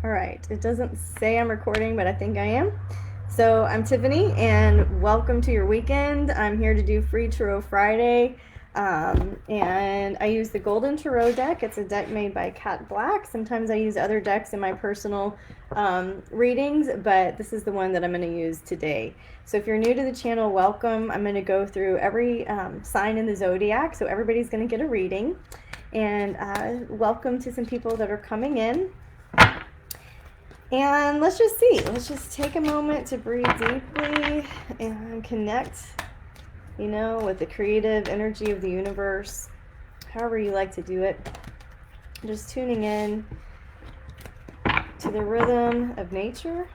All right, it doesn't say I'm recording, but I think I am. So I'm Tiffany, and welcome to your weekend. I'm here to do Free Tarot Friday, and I use the Golden Tarot deck. It's a deck made by Kat Black. Sometimes I use other decks in my personal readings, but this is the one that I'm going to use today. So if you're new to the channel, welcome. I'm going to go through every sign in the zodiac, so everybody's going to get a reading. And welcome to some people that are coming in. And let's just see. Let's just take a moment to breathe deeply and connect, with the creative energy of the universe, however you like to do it. Just tuning in to the rhythm of nature.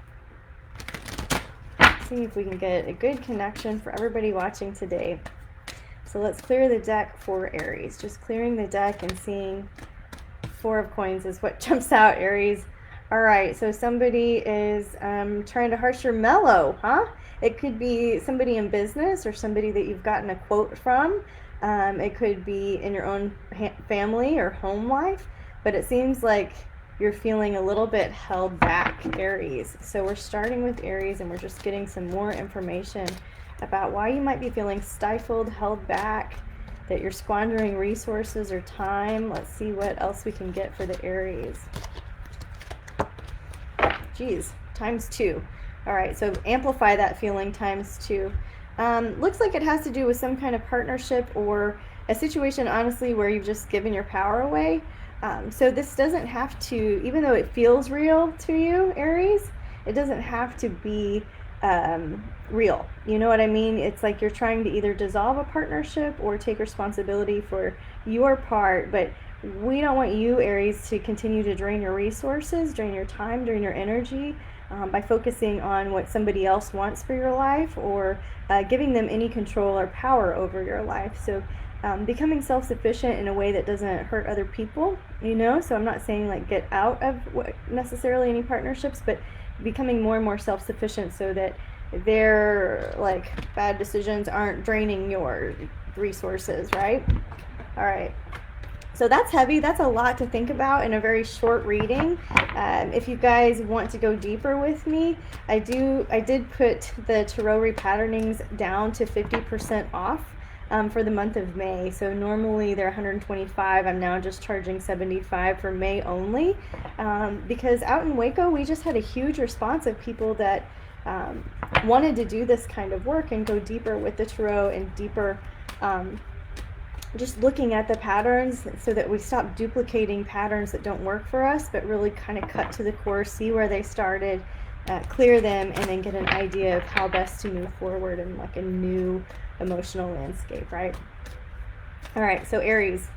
See if we can get a good connection for everybody watching today. So let's clear the deck for Aries. Just clearing the deck and seeing Four of Coins is what jumps out, Aries. All right, so somebody is trying to harsh your mellow, huh? It could be somebody in business or somebody that you've gotten a quote from. It could be in your own family or home life, but it seems like you're feeling a little bit held back, Aries. So we're starting with Aries, and we're just getting some more information about why you might be feeling stifled, held back, that you're squandering resources or time. Let's see what else we can get for the Aries. Geez, ×2. All right, so amplify that feeling ×2. Looks like it has to do with some kind of partnership or a situation, honestly, where you've just given your power away. So this doesn't have to, even though it feels real to you, Aries, it doesn't have to be real. You know what I mean? It's like you're trying to either dissolve a partnership or take responsibility for your part, but we don't want you, Aries, to continue to drain your resources, drain your time, drain your energy by focusing on what somebody else wants for your life or giving them any control or power over your life. So becoming self-sufficient in a way that doesn't hurt other people, so I'm not saying like get out of necessarily any partnerships, but becoming more and more self-sufficient so that their like bad decisions aren't draining your resources, right? All right. So that's heavy. That's a lot to think about in a very short reading. If you guys want to go deeper with me, I did put the tarot repatternings down to 50% off for the month of May. So normally they're $125. I'm now just charging $75 for May only, because out in Waco we just had a huge response of people that wanted to do this kind of work and go deeper with the tarot and deeper. Just looking at the patterns so that we stop duplicating patterns that don't work for us, but really kind of cut to the core, see where they started, clear them, and then get an idea of how best to move forward in like a new emotional landscape, right? All right, so Aries,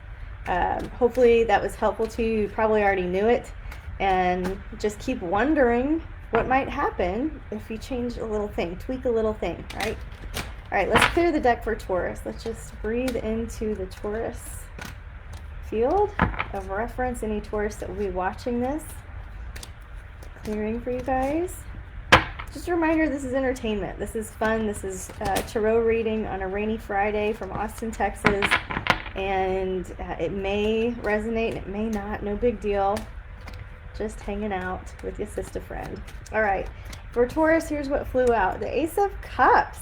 hopefully that was helpful to you. You probably already knew it, and just keep wondering what might happen if you change a little thing, tweak a little thing, right? All right, let's clear the deck for Taurus. Let's just breathe into the Taurus field of reference. Any Taurus that will be watching this, clearing for you guys. Just a reminder, this is entertainment. This is fun. This is a tarot reading on a rainy Friday from Austin, Texas. And it may resonate, it may not. No big deal. Just hanging out with your sister friend. All right, for Taurus, here's what flew out. The Ace of Cups.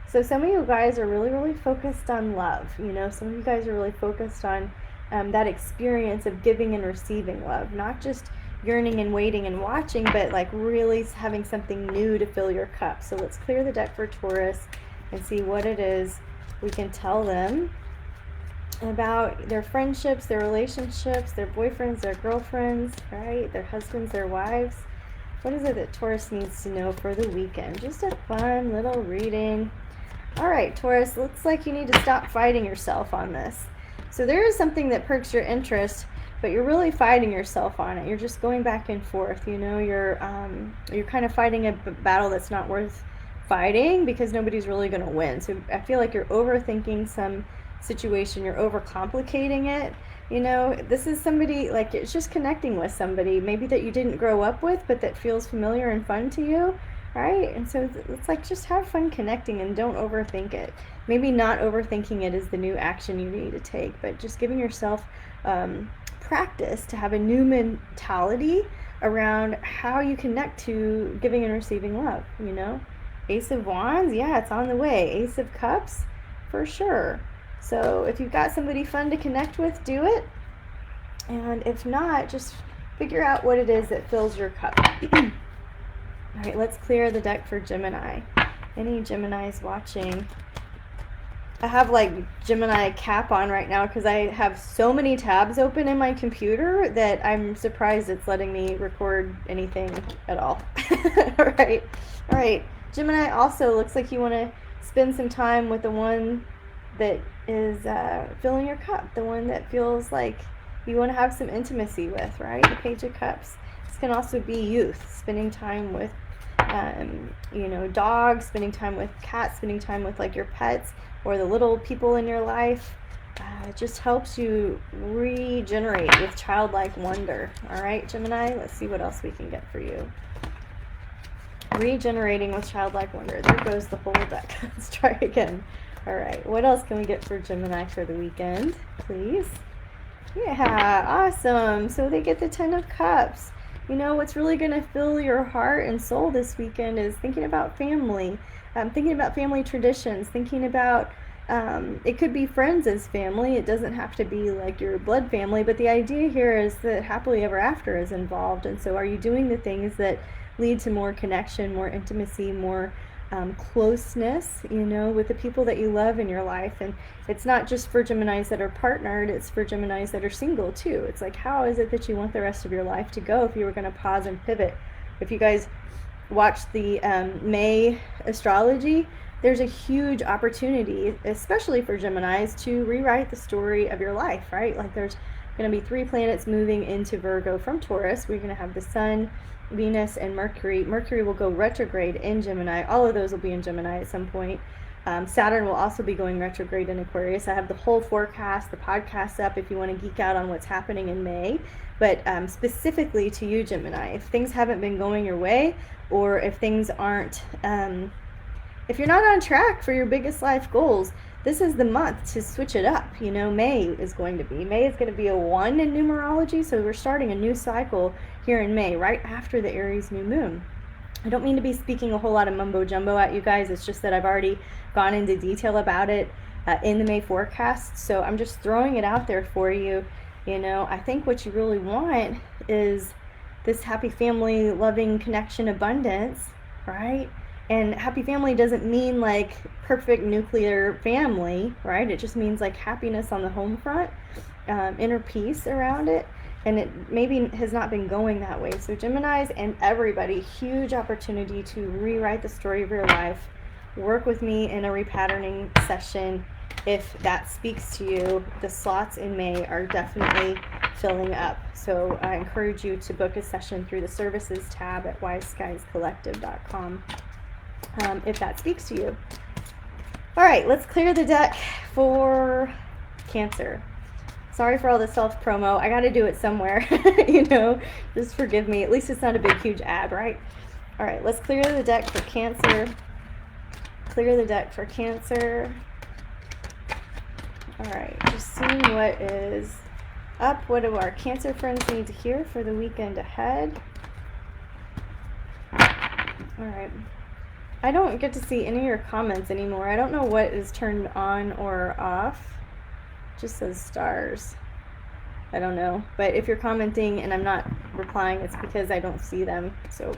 So some of you guys are really, really focused on love. Some of you guys are really focused on that experience of giving and receiving love, not just yearning and waiting and watching, but like really having something new to fill your cup. So let's clear the deck for Taurus and see what it is we can tell them about their friendships, their relationships, their boyfriends, their girlfriends, right? Their husbands, their wives. What is it that Taurus needs to know for the weekend? Just a fun little reading. All right, Taurus, looks like you need to stop fighting yourself on this. So there is something that perks your interest, but you're really fighting yourself on it. You're just going back and forth. You're kind of fighting a battle that's not worth fighting because nobody's really going to win. So I feel like you're overthinking some situation. You're overcomplicating it. This is somebody, like, it's just connecting with somebody maybe that you didn't grow up with, but that feels familiar and fun to you. Right? And so it's like, just have fun connecting and don't overthink it. Maybe not overthinking it is the new action you need to take, but just giving yourself practice to have a new mentality around how you connect to giving and receiving love, you know? Ace of Wands, yeah, it's on the way. Ace of Cups, for sure. So if you've got somebody fun to connect with, do it. And if not, just figure out what it is that fills your cup. All right, let's clear the deck for Gemini. Any Geminis watching? I have like Gemini cap on right now because I have so many tabs open in my computer that I'm surprised it's letting me record anything at all. All right. Gemini, also looks like you want to spend some time with the one that is filling your cup, the one that feels like you want to have some intimacy with, right? The Page of Cups. This can also be youth, spending time with dogs, spending time with cats, spending time with like your pets or the little people in your life. It just helps you regenerate with childlike wonder. All right, Gemini, let's see what else we can get for you. Regenerating with childlike wonder. There goes the whole deck. Let's try again. All right, what else can we get for Gemini for the weekend, please? Yeah, awesome. So they get the 10 of Cups. You know, what's really going to fill your heart and soul this weekend is thinking about family, thinking about family traditions, thinking about, it could be friends as family. It doesn't have to be like your blood family, but the idea here is that happily ever after is involved. And so are you doing the things that lead to more connection, more intimacy, more closeness, with the people that you love in your life? And it's not just for Geminis that are partnered, it's for Geminis that are single too. It's like, how is it that you want the rest of your life to go if you were going to pause and pivot? If you guys watched the May astrology, there's a huge opportunity, especially for Geminis, to rewrite the story of your life, right? Like there's going to be 3 planets moving into Virgo from Taurus. We're going to have the Sun, Venus, and Mercury. Mercury will go retrograde in Gemini. All of those will be in Gemini at some point. Saturn will also be going retrograde in Aquarius. I have the whole forecast, the podcast up if you want to geek out on what's happening in May. But specifically to you, Gemini, if things haven't been going your way, or if things aren't, if you're not on track for your biggest life goals, this is the month to switch it up. May is going to be a 1 in numerology, so we're starting a new cycle here in May, right after the Aries new moon. I don't mean to be speaking a whole lot of mumbo jumbo at you guys. It's just that I've already gone into detail about it in the May forecast, so I'm just throwing it out there for you. I think what you really want is this happy family, loving connection, abundance, right? And happy family doesn't mean like perfect nuclear family, right? It just means like happiness on the home front, inner peace around it. And it maybe has not been going that way. So Geminis and everybody, huge opportunity to rewrite the story of your life. Work with me in a repatterning session if that speaks to you. The slots in May are definitely filling up. So I encourage you to book a session through the services tab at wiseskiescollective.com. If that speaks to you. All right, let's clear the deck for Cancer. Sorry for all the self-promo. I got to do it somewhere, just forgive me. At least it's not a big, huge ad, right? All right, let's clear the deck for Cancer. Clear the deck for Cancer. All right, just seeing what is up. What do our Cancer friends need to hear for the weekend ahead? All right. I don't get to see any of your comments anymore. I don't know what is turned on or off. It just says stars. I don't know. But if you're commenting and I'm not replying, it's because I don't see them. So,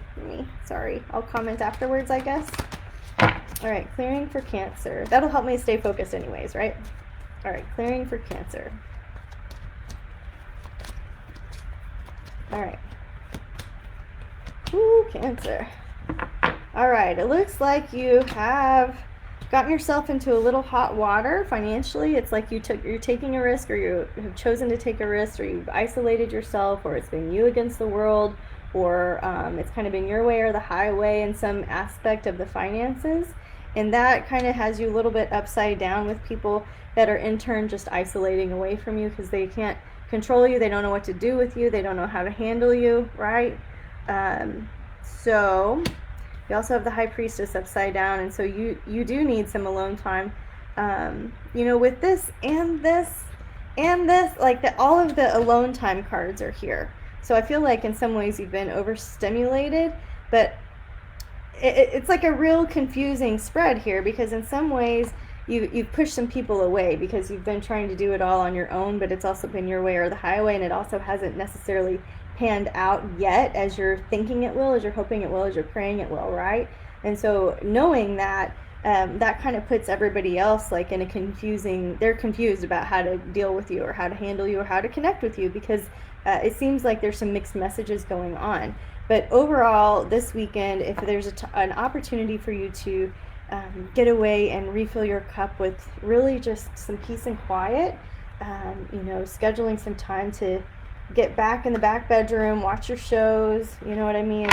sorry. I'll comment afterwards, I guess. All right, clearing for Cancer. That'll help me stay focused anyways, right? All right, clearing for Cancer. All right. Ooh, Cancer. All right, it looks like you have gotten yourself into a little hot water financially. It's like you're taking a risk, or you have chosen to take a risk, or you've isolated yourself, or it's been you against the world, or it's kind of been your way or the highway in some aspect of the finances. And that kind of has you a little bit upside down with people that are in turn just isolating away from you because they can't control you. They don't know what to do with you. They don't know how to handle you, right? So you also have the High Priestess upside down, and so you do need some alone time. With this and this and this, like all of the alone time cards are here. So I feel like in some ways you've been overstimulated, but it's like a real confusing spread here, because in some ways you've pushed some people away because you've been trying to do it all on your own, but it's also been your way or the highway, and it also hasn't necessarily panned out yet as you're thinking it will, as you're hoping it will, as you're praying it will, right? And so knowing that, that kind of puts everybody else like in a confusing, they're confused about how to deal with you or how to handle you or how to connect with you, because it seems like there's some mixed messages going on. But overall, this weekend, if there's an opportunity for you to get away and refill your cup with really just some peace and quiet, scheduling some time to get back in the back bedroom, watch your shows, you know what I mean?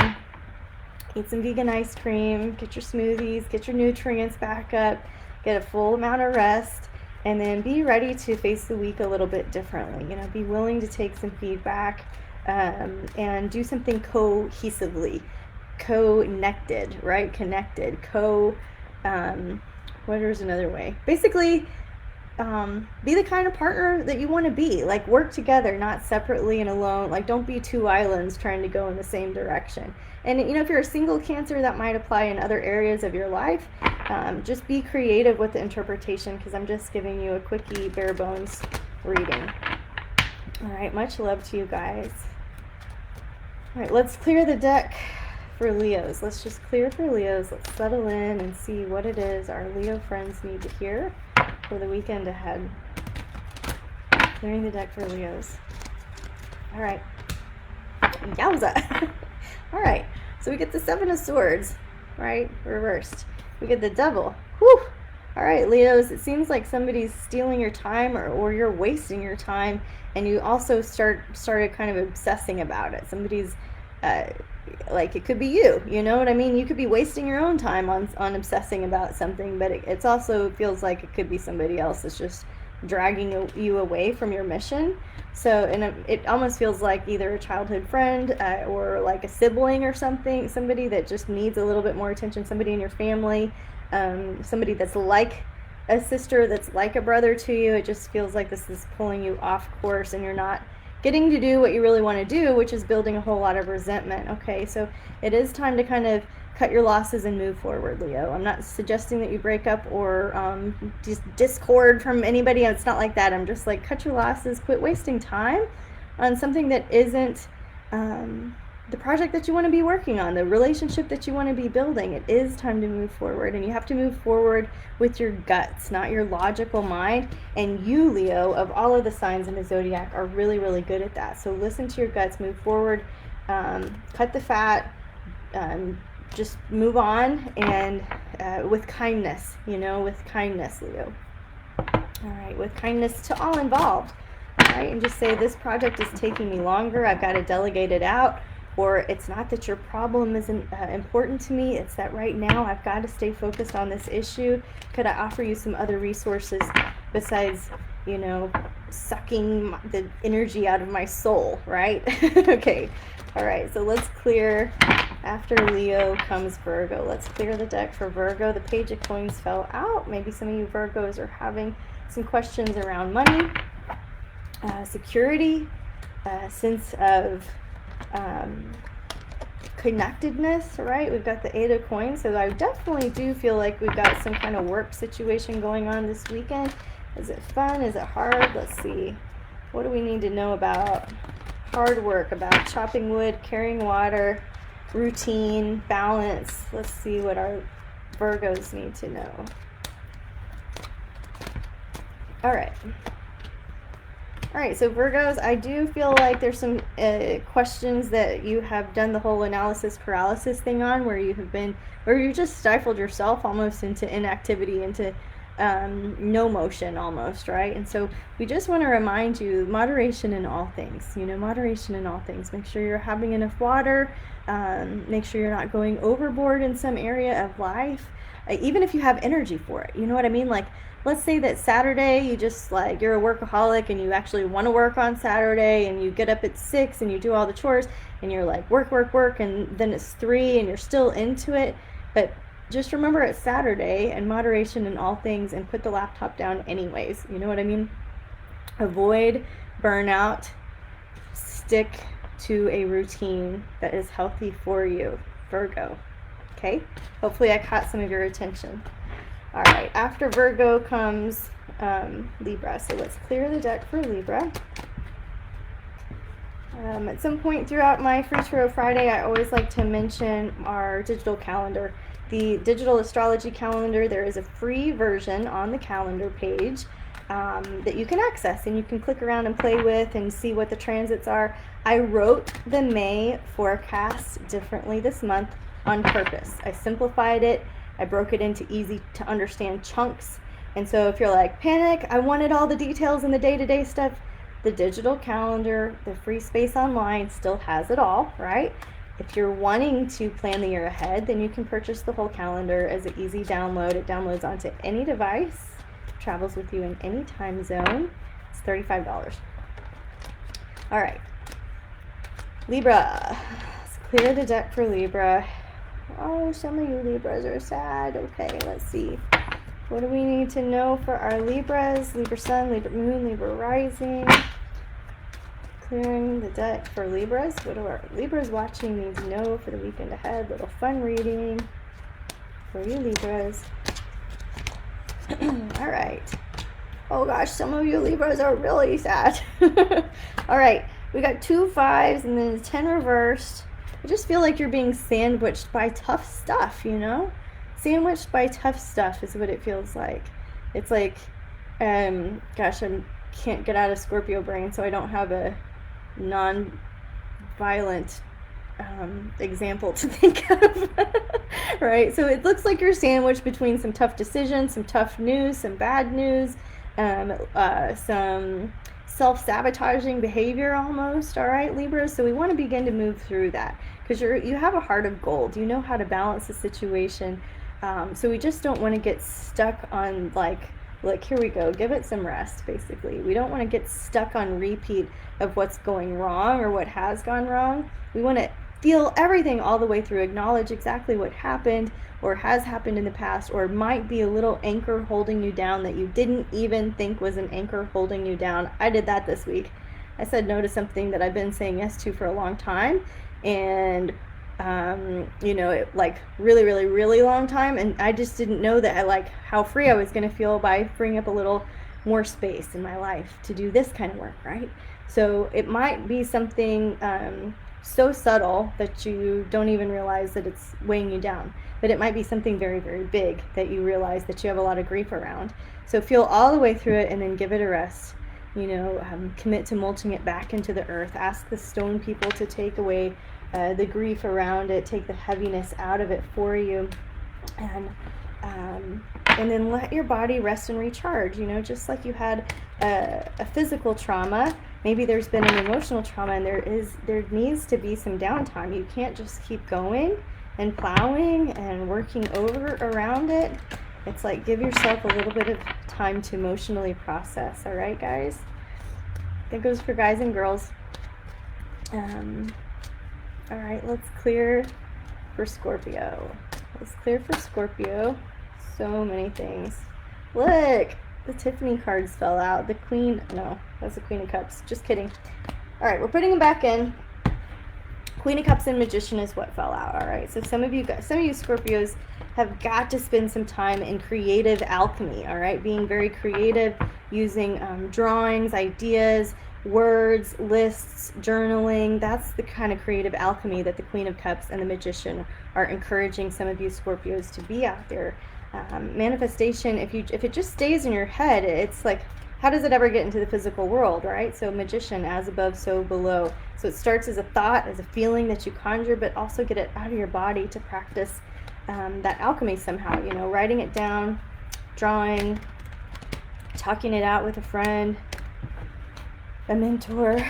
Eat some vegan ice cream, get your smoothies, get your nutrients back up, get a full amount of rest, and then be ready to face the week a little bit differently. Be willing to take some feedback, and do something cohesively, connected, right? Connected, what is another way? Basically, be the kind of partner that you want to be. Like, work together, not separately and alone. Like, don't be two islands trying to go in the same direction. And if you're a single Cancer, that might apply in other areas of your life. Just be creative with the interpretation, because I'm just giving you a quickie, bare bones reading. All right, much love to you guys. All right, let's clear the deck for Leos. Let's just clear for Leos. Let's settle in and see what it is our Leo friends need to hear for the weekend ahead. Clearing the deck for Leos. All right. Yowza. All right. So we get the Seven of Swords, right? Reversed. We get the Devil. Whew. All right, Leos, it seems like somebody's stealing your time, or you're wasting your time, and you also started kind of obsessing about it. Somebody's like, it could be you, you know what I mean? You could be wasting your own time on obsessing about something, but it's also feels like it could be somebody else that's just dragging you away from your mission. So, and it almost feels like either a childhood friend or like a sibling or something, somebody that just needs a little bit more attention, somebody in your family, somebody that's like a sister, that's like a brother to you. It just feels like this is pulling you off course, and you're not getting to do what you really want to do, which is building a whole lot of resentment. Okay, so it is time to kind of cut your losses and move forward, Leo. I'm not suggesting that you break up or just discord from anybody. It's not like that. I'm just like, cut your losses, quit wasting time on something that isn't the project that you want to be working on, the relationship that you want to be building. It is time to move forward, and you have to move forward with your guts, not your logical mind. And you, Leo, of all of the signs in the zodiac, are really, really good at that. So listen to your guts, move forward, cut the fat, just move on, and with kindness, with kindness, Leo. All right, with kindness to all involved. All right, and just say, this project is taking me longer. I've got to delegate it out. Or it's not that your problem isn't important to me, it's that right now I've got to stay focused on this issue. Could I offer you some other resources besides, sucking the energy out of my soul, right? Okay, all right, so let's clear. After Leo comes Virgo. Let's clear the deck for Virgo. The Page of Coins fell out. Maybe some of you Virgos are having some questions around money, security, sense of connectedness, right? We've got the Eight of Coins, so I definitely do feel like we've got some kind of work situation going on this weekend. Is it fun? Is it hard? Let's see. What do we need to know about hard work, about chopping wood, carrying water, routine, balance? Let's see what our Virgos need to know. All right. All right, so Virgos, I do feel like there's some questions that you have done the whole analysis paralysis thing on, where you just stifled yourself almost into inactivity, into no motion almost, right? And so we just want to remind you, moderation in all things, moderation in all things. Make sure you're having enough water, make sure you're not going overboard in some area of life, even if you have energy for it, you know what I mean? Like, let's say that Saturday, you just you're a workaholic and you actually want to work on Saturday, and you get up at 6 and you do all the chores and you're like, work, and then it's 3 and you're still into it. But just remember, it's Saturday, and moderation in all things, and put the laptop down anyways. You know what I mean? Avoid burnout. Stick to a routine that is healthy for you, Virgo. Okay? Hopefully I caught some of your attention. All right, after Virgo comes Libra. So let's clear the deck for Libra. At some point throughout my Free Tarot Friday, I always like to mention our digital calendar. The digital astrology calendar, there is a free version on the calendar page that you can access, and you can click around and play with and see what the transits are. I wrote the May forecast differently this month on purpose. I simplified it. I broke it into easy to understand chunks. And so if you're like, panic, I wanted all the details and the day-to-day stuff, the digital calendar, the free space online still has it all, right? If you're wanting to plan the year ahead, then you can purchase the whole calendar as an easy download. It downloads onto any device, travels with you in any time zone. It's $35. All right, Libra. Let's clear the deck for Libra. Oh, some of you Libras are sad. Okay, let's see. What do we need to know for our Libras? Libra Sun, Libra Moon, Libra Rising. Clearing the deck for Libras. What do our Libras watching need to know for the weekend ahead? Little fun reading for you Libras. All right. Oh gosh, some of you Libras are really sad. All right, we got 2 5s and then 10 reversed. I just feel like you're being sandwiched by tough stuff, you know? Sandwiched by tough stuff is what it feels like. It's like, gosh, I can't get out of Scorpio brain, so I don't have a non-violent example to think of. Right? So it looks like you're sandwiched between some tough decisions, some tough news, some bad news, some self-sabotaging behavior almost. All right, Libra. So we want to begin to move through that because you have a heart of gold. You know how to balance the situation. So we just don't want to get stuck on like, here we go, give it some rest, basically. We don't want to get stuck on repeat of what's going wrong or what has gone wrong. We want to feel everything all the way through, acknowledge exactly what happened or has happened in the past, or might be a little anchor holding you down that you didn't even think was an anchor holding you down. I did that this week. I said no to something that I've been saying yes to for a long time, and you know, like really, really, really long time, and I just didn't know that how free I was going to feel by freeing up a little more space in my life to do this kind of work, right? So it might be something so subtle that you don't even realize that it's weighing you down, but it might be something very, very big that you realize that you have a lot of grief around. So feel all the way through it and then give it a rest. You know, commit to mulching it back into the earth. Ask the stone people to take away the grief around it, take the heaviness out of it for you, and then let your body rest and recharge. You know, just like you had a physical trauma, maybe there's been an emotional trauma, and there needs to be some downtime. You can't just keep going and plowing and working around it. It's like, give yourself a little bit of time to emotionally process. All right, guys? That goes for guys and girls. All right, let's clear for Scorpio. Let's clear for Scorpio. So many things. Look, the Tiffany cards fell out. The Queen, no, that's the Queen of Cups. Just kidding. All right, we're putting them back in. Queen of Cups and Magician is what fell out. All right, so some of you Scorpios have got to spend some time in creative alchemy. All right, being very creative, using drawings, ideas, words, lists, journaling. That's the kind of creative alchemy that the Queen of Cups and the Magician are encouraging some of you Scorpios to be out there. Manifestation, if it just stays in your head, it's like, how does it ever get into the physical world, right? So Magician, as above, so below. So it starts as a thought, as a feeling that you conjure, but also get it out of your body to practice that alchemy somehow, you know, writing it down, drawing, talking it out with a friend, a mentor.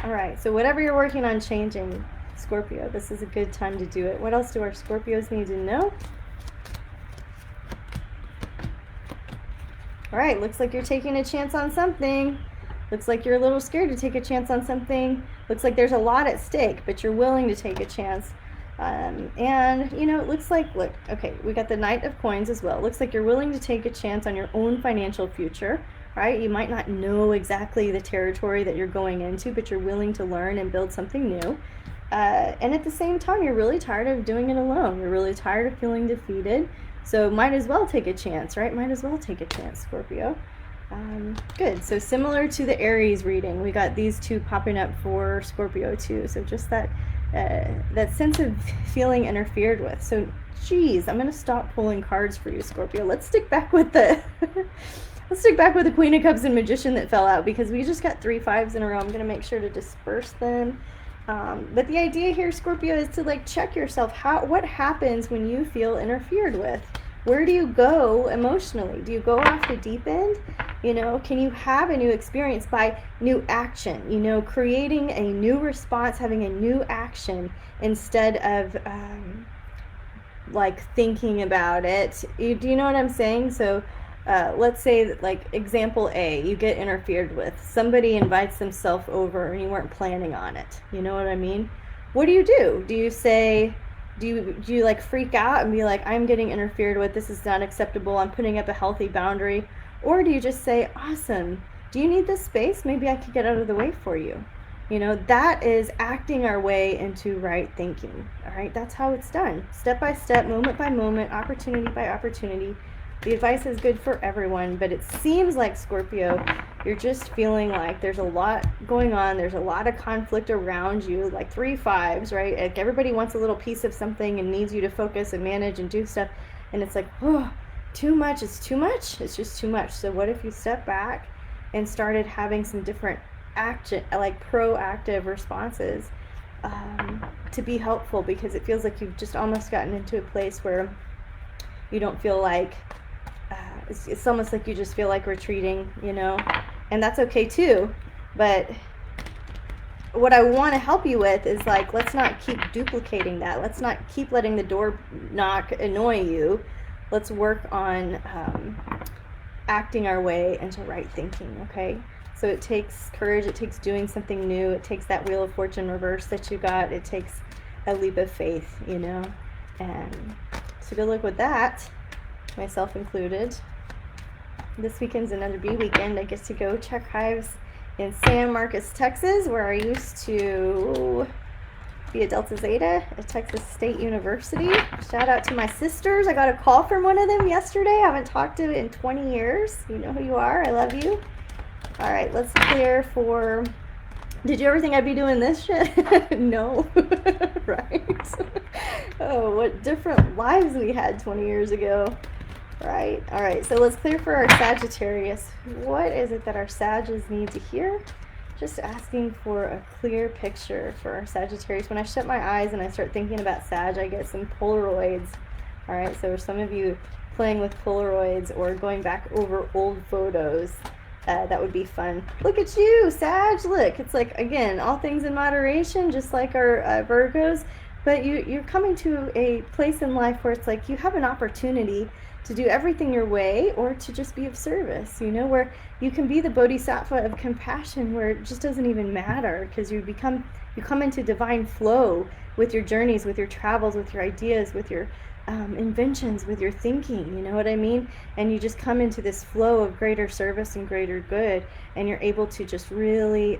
All right, so whatever you're working on changing, Scorpio, this is a good time to do it. What else do our Scorpios need to know? All right, looks like you're taking a chance on something. Looks like you're a little scared to take a chance on something. Looks like there's a lot at stake, but you're willing to take a chance. And, you know, it looks like, okay, we got the Knight of Coins as well. Looks like you're willing to take a chance on your own financial future, right? You might not know exactly the territory that you're going into, but you're willing to learn and build something new. And at the same time, you're really tired of doing it alone. You're really tired of feeling defeated. So might as well take a chance, right? Might as well take a chance, Scorpio. Good. So similar to the Aries reading, we got these two popping up for Scorpio too. So just that sense of feeling interfered with. So, geez, I'm gonna stop pulling cards for you, Scorpio. Let's stick back with the let's stick back with the Queen of Cups and Magician that fell out, because we just got 3 5s in a row. I'm gonna make sure to disperse them. But the idea here, Scorpio, is to like check yourself. What happens when you feel interfered with? Where do you go emotionally? Do you go off the deep end? You know, can you have a new experience by new action? You know, creating a new response, having a new action instead of like thinking about it. Do you know what I'm saying? So let's say that, like, example A, you get interfered with. Somebody invites themselves over and you weren't planning on it. You know what I mean? What do? Do you say, do you like freak out and be like, I'm getting interfered with, this is not acceptable, I'm putting up a healthy boundary? Or do you just say, awesome, do you need this space? Maybe I could get out of the way for you. You know, that is acting our way into right thinking. All right, that's how it's done. Step by step, moment by moment, opportunity by opportunity. The advice is good for everyone, but it seems like, Scorpio, you're just feeling like there's a lot going on. There's a lot of conflict around you, like 3 5s, right? Like everybody wants a little piece of something and needs you to focus and manage and do stuff. And it's like, oh, too much. It's too much. It's just too much. So what if you step back and started having some different action, like proactive responses to be helpful? Because it feels like you've just almost gotten into a place where you don't feel like, it's almost like you just feel like retreating, you know, and that's okay too. But what I want to help you with is, like, let's not keep duplicating that. Let's not keep letting the door knock annoy you. Let's work on acting our way into right thinking, okay? So it takes courage, it takes doing something new, it takes that Wheel of Fortune reverse that you got, it takes a leap of faith, you know? And so good luck with that, myself included. This weekend's another B weekend. I get to go check hives in San Marcos, Texas, where I used to be a Delta Zeta at Texas State University. Shout out to my sisters. I got a call from one of them yesterday. I haven't talked to in 20 years. You know who you are. I love you. All right, let's clear for... Did you ever think I'd be doing this shit? No. Right? Oh, what different lives we had 20 years ago. Right? All right, so let's clear for our Sagittarius. What is it that our Sagittarius need to hear? Just asking for a clear picture for our Sagittarius. When I shut my eyes and I start thinking about Sag, I get some Polaroids. All right, so some of you playing with Polaroids or going back over old photos, that would be fun. Look at you, Sag. Look, it's like, again, all things in moderation, just like our Virgos. But you're coming to a place in life where it's like you have an opportunity to do everything your way or to just be of service, you know, where you can be the bodhisattva of compassion, where it just doesn't even matter, because you come into divine flow with your journeys, with your travels, with your ideas, with your inventions, with your thinking, you know what I mean? And you just come into this flow of greater service and greater good, and you're able to just really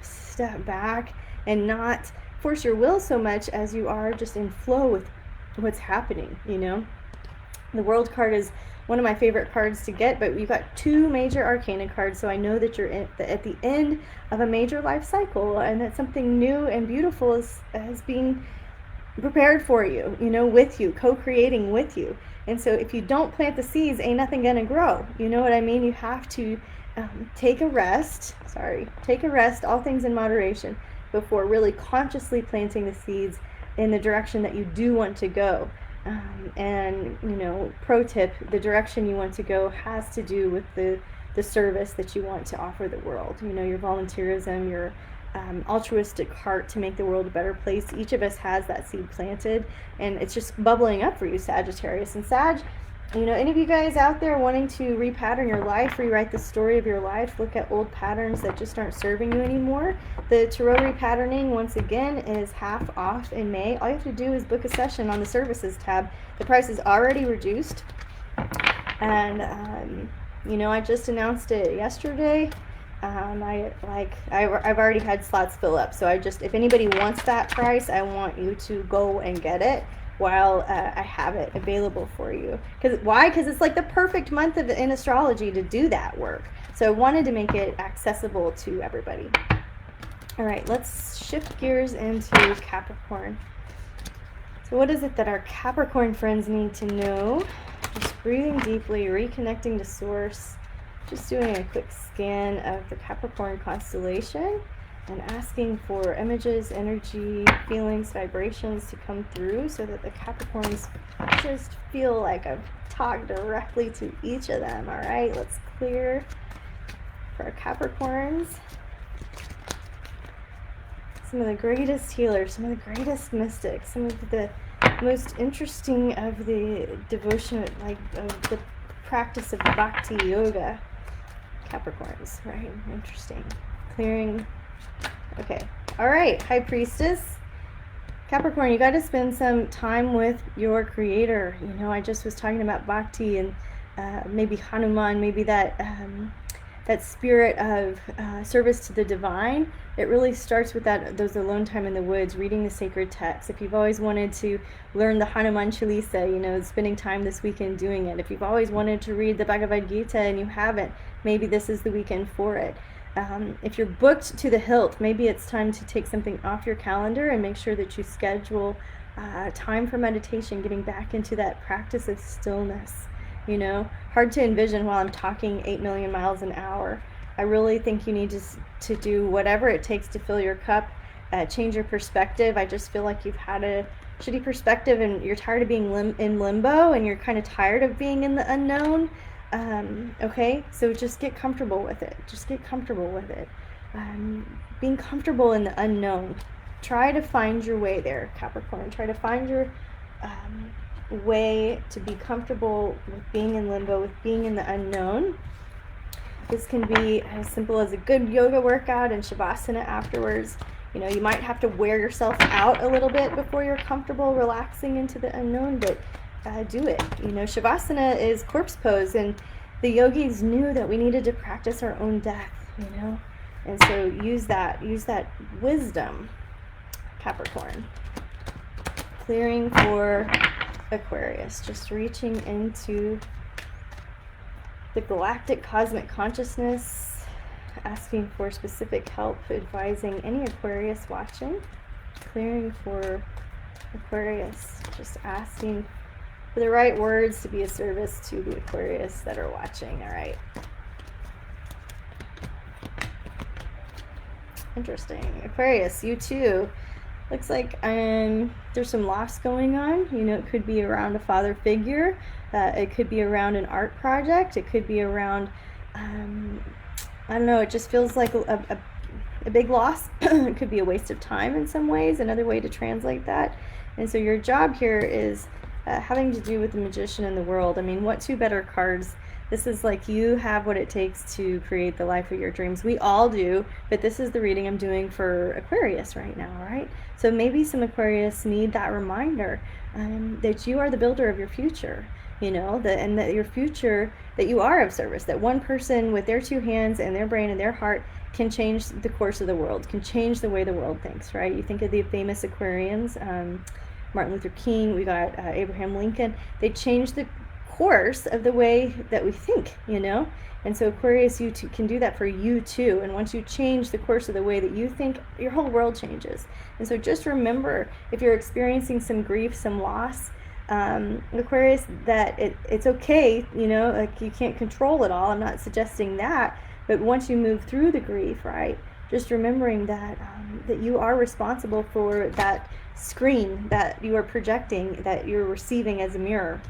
step back and not force your will so much as you are just in flow with what's happening, you know? The World card is one of my favorite cards to get, but you've got 2 major arcana cards, so I know that you're at the end of a major life cycle, and that something new and beautiful is being prepared for you, you know, with you, co-creating with you. And so if you don't plant the seeds, ain't nothing gonna grow. You know what I mean? You have to take a rest, all things in moderation, before really consciously planting the seeds in the direction that you do want to go. And, you know, pro tip, the direction you want to go has to do with the service that you want to offer the world. You know, your volunteerism, your altruistic heart to make the world a better place. Each of us has that seed planted, and it's just bubbling up for you, Sagittarius. And Sag, you know, any of you guys out there wanting to repattern your life, rewrite the story of your life, look at old patterns that just aren't serving you anymore, the Tarot Repatterning, once again, is half off in May. All you have to do is book a session on the services tab. The price is already reduced, and I just announced it yesterday. I've already had slots fill up. So if anybody wants that price, I want you to go and get it while I have it available for you. Why? Because it's like the perfect month in astrology to do that work. So I wanted to make it accessible to everybody. All right, let's shift gears into Capricorn. So what is it that our Capricorn friends need to know? Just breathing deeply, reconnecting to source, just doing a quick scan of the Capricorn constellation and asking for images, energy, feelings, vibrations to come through so that the Capricorns just feel like I've talked directly to each of them. All right, let's clear for our Capricorns. Some of the greatest healers, some of the greatest mystics, some of the most interesting of the devotion, of the practice of bhakti yoga. Capricorns, right? Interesting. Clearing. Okay. All right, High Priestess. Capricorn, you got to spend some time with your creator. I just was talking about bhakti and maybe Hanuman, maybe that spirit of service to the divine. It really starts with those alone time in the woods, reading the sacred text. If you've always wanted to learn the Hanuman Chalisa, spending time this weekend doing it. If you've always wanted to read the Bhagavad Gita and you haven't, maybe this is the weekend for it. If you're booked to the hilt, maybe it's time to take something off your calendar and make sure that you schedule time for meditation, getting back into that practice of stillness. Hard to envision while I'm talking 8 million miles an hour. I really think you need to do whatever it takes to fill your cup, change your perspective. I just feel like you've had a shitty perspective and you're tired of being in limbo and you're kind of tired of being in the unknown. Okay, so just get comfortable with it. Being comfortable in the unknown. Try to find your way there, Capricorn. Try to find your way to be comfortable with being in limbo, with being in the unknown. This can be as simple as a good yoga workout and shavasana afterwards. You might have to wear yourself out a little bit before you're comfortable relaxing into the unknown, but do it. Shavasana is corpse pose, and the yogis knew that we needed to practice our own death, and so use that wisdom, Capricorn. Clearing for Aquarius, just reaching into the galactic cosmic consciousness, asking for specific help, advising any Aquarius watching. Clearing for Aquarius, just asking for the right words to be of service to the Aquarius that are watching. All right. Interesting. Aquarius, you too. Looks like there's some loss going on. It could be around a father figure. It could be around an art project. It could be around, I don't know, it just feels like a big loss. It could be a waste of time in some ways, another way to translate that. And so your job here is having to do with the magician in the world. I mean, what two better cards? This is like you have what it takes to create the life of your dreams. We all do, but this is the reading I'm doing for Aquarius right now, right? So maybe some Aquarius need that reminder that you are the builder of your future, and that your future, that you are of service, that one person with their two hands and their brain and their heart can change the course of the world, can change the way the world thinks, right? You think of the famous Aquarians, Martin Luther King, we got Abraham Lincoln. They changed the course of the way that we think, and so Aquarius, you can do that for you too. And once you change the course of the way that you think, your whole world changes. And so just remember, if you're experiencing some grief, some loss, Aquarius, that it's okay, like you can't control it all. I'm not suggesting that, but once you move through the grief, right, just remembering that that you are responsible for that screen that you are projecting, that you're receiving as a mirror.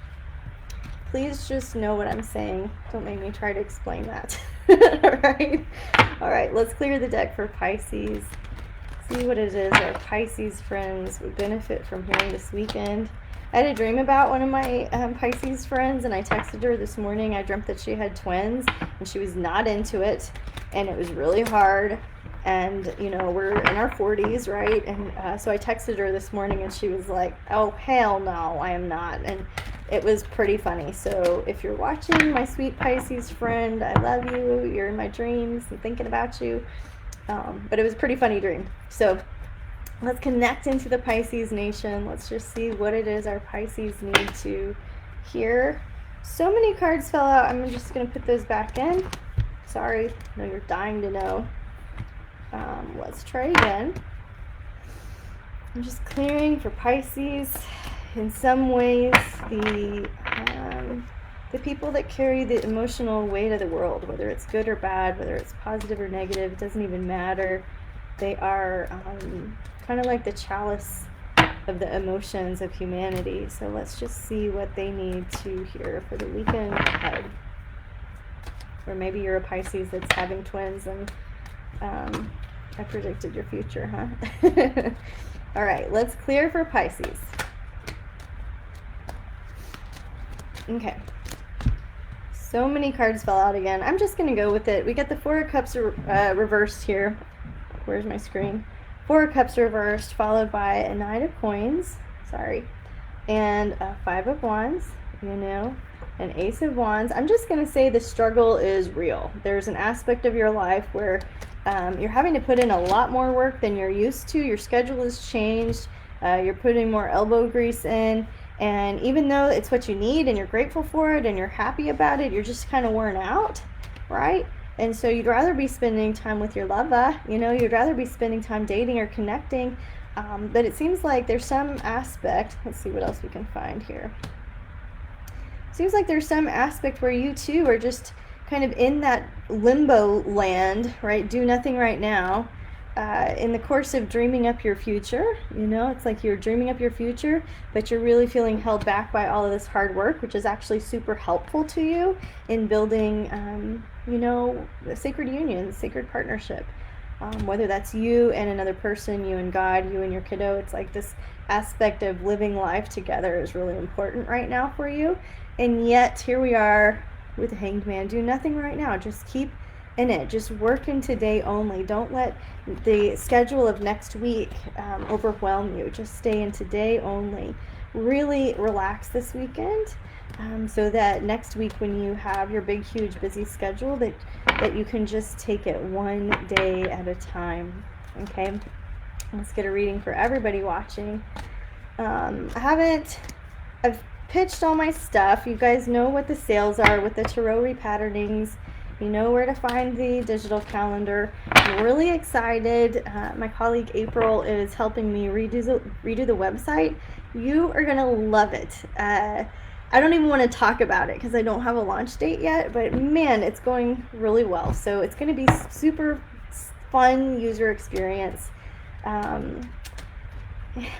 Please just know what I'm saying. Don't make me try to explain that. All right, let's clear the deck for Pisces. See what it is our Pisces friends would benefit from hearing this weekend. I had a dream about one of my Pisces friends, and I texted her this morning. I dreamt that she had twins, and she was not into it, and it was really hard. And, we're in our 40s, right? And so I texted her this morning, and she was like, oh, hell no, I am not. And it was pretty funny. So if you're watching, my sweet Pisces friend, I love you. You're in my dreams. I'm thinking about you. But it was a pretty funny dream. So let's connect into the Pisces nation. Let's just see what it is our Pisces need to hear. So many cards fell out. I'm just going to put those back in. Sorry. I know you're dying to know. Let's try again. I'm just clearing for Pisces. In some ways, the people that carry the emotional weight of the world, whether it's good or bad, whether it's positive or negative, it doesn't even matter. They are kind of like the chalice of the emotions of humanity. So let's just see what they need to hear for the weekend ahead. Or maybe you're a Pisces that's having twins and I predicted your future, huh? All right, let's clear for Pisces. Okay. So many cards fell out again. I'm just going to go with it. We get the Four of Cups reversed here. Where's my screen? Four of Cups reversed, followed by a Knight of Coins. Sorry. And a Five of Wands, an Ace of Wands. I'm just going to say the struggle is real. There's an aspect of your life where you're having to put in a lot more work than you're used to. Your schedule has changed. You're putting more elbow grease in. And even though it's what you need and you're grateful for it and you're happy about it, you're just kind of worn out, right? And so you'd rather be spending time with your lover, you'd rather be spending time dating or connecting. But it seems like there's some aspect, let's see what else we can find here. Seems like there's some aspect where you too are just kind of in that limbo land, right? Do nothing right now. In the course of dreaming up your future, it's like you're dreaming up your future, but you're really feeling held back by all of this hard work, which is actually super helpful to you in building, a sacred union, sacred partnership. Whether that's you and another person, you and God, you and your kiddo, it's like this aspect of living life together is really important right now for you. And yet here we are with the Hanged Man. Do nothing right now. Just keep in it. Just work in today only. Don't let the schedule of next week overwhelm you. Just stay in today only. Really relax this weekend so that next week when you have your big, huge, busy schedule that you can just take it one day at a time. Okay? Let's get a reading for everybody watching. I've pitched all my stuff. You guys know what the sales are with the tarot repatternings. You know where to find the digital calendar. I'm really excited. My colleague April is helping me redo the website. You are going to love it. I don't even want to talk about it because I don't have a launch date yet, but man, it's going really well. So it's going to be super fun user experience.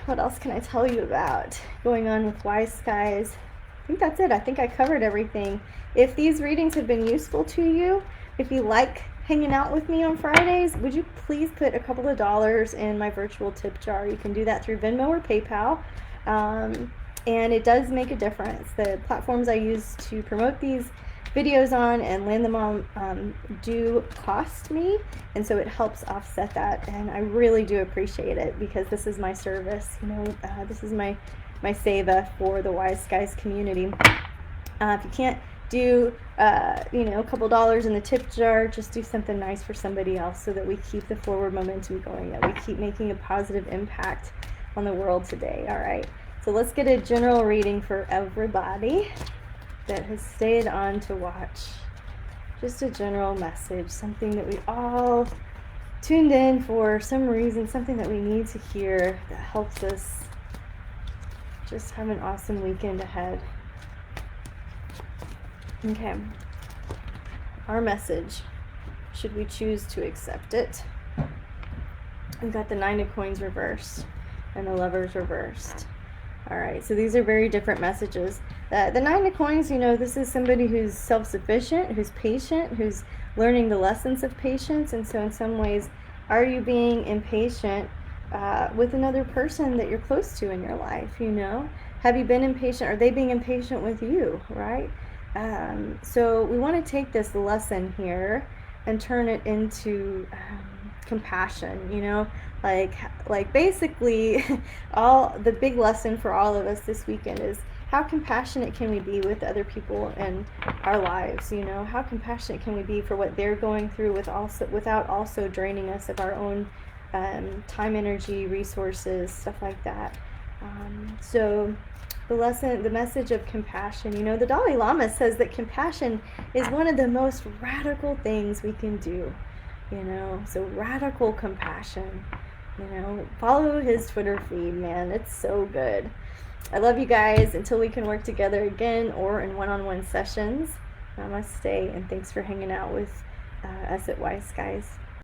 What else can I tell you about going on with Wise Skies? I think that's it. I think I covered everything. If these readings have been useful to you, if you like hanging out with me on Fridays, would you please put a couple of dollars in my virtual tip jar? You can do that through Venmo or PayPal. And it does make a difference. The platforms I use to promote these videos on and land them on do cost me, and so it helps offset that, and I really do appreciate it because this is my service. This is my seva for the Wise Skies community. If you can't do a couple dollars in the tip jar, just do something nice for somebody else so that we keep the forward momentum going, that we keep making a positive impact on the world today. All right, so let's get a general reading for everybody that has stayed on to watch. Just a general message, something that we all tuned in for some reason, something that we need to hear that helps us just have an awesome weekend ahead. Okay, our message, should we choose to accept it? We've got the Nine of Coins reversed and the Lovers reversed. All right, so these are very different messages. The Nine of Coins, this is somebody who's self-sufficient, who's patient, who's learning the lessons of patience. And so in some ways, are you being impatient with another person that you're close to in your life, Have you been impatient? Are they being impatient with you, right? So we want to take this lesson here and turn it into compassion, like basically all the big lesson for all of us this weekend is how compassionate can we be with other people in our lives? You know, how compassionate can we be for what they're going through without also draining us of our own time, energy, resources, stuff like that. So the message of compassion, you know, the Dalai Lama says that compassion is one of the most radical things we can do, you know, so radical compassion, you know, follow his Twitter feed, man, it's so good. I love you guys. Until we can work together again or in one-on-one sessions, namaste, and thanks for hanging out with us at Wise Skies.